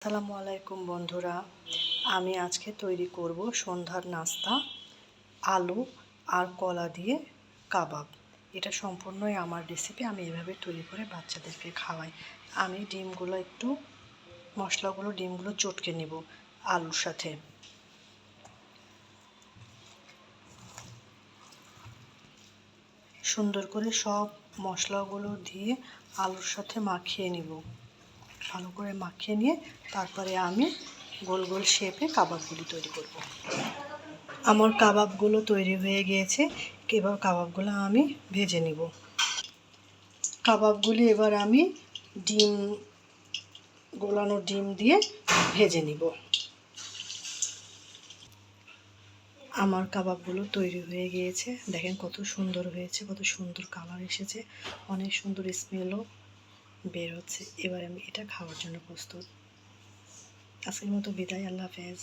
আসসালামু আলাইকুম বন্ধুরা, আমি আজকে তৈরি করব সন্ধ্যার নাস্তা আলু আর কলা দিয়ে কাবাব। এটা সম্পূর্ণই আমার রেসিপি। আমি এভাবে তৈরি করে বাচ্চাদেরকে খাওয়াই। আমি ডিমগুলো চটকে নেব আলুর সাথে। সুন্দর করে সব মশলাগুলো দিয়ে আলুর সাথে মাখিয়ে নেব। ভালো করে মাখিয়ে নিয়ে তারপরে আমি গোল গোল শেপে কাবাবগুলি তৈরি করব। আমার কাবাবগুলো তৈরি হয়ে গিয়েছে। এবার কাবাবগুলো আমি ভেজে নিব। কাবাবগুলি এবার আমি গোলানো ডিম দিয়ে ভেজে নিব। আমার কাবাবগুলো তৈরি হয়ে গিয়েছে। দেখেন কত সুন্দর হয়েছে, কত সুন্দর কালার এসেছে, অনেক সুন্দর স্মেলও বের হচ্ছে। এবার আমি এটা খাওয়ার জন্য প্রস্তুত। আজকের মতো বিদায়, আল্লাহ হাফেজ।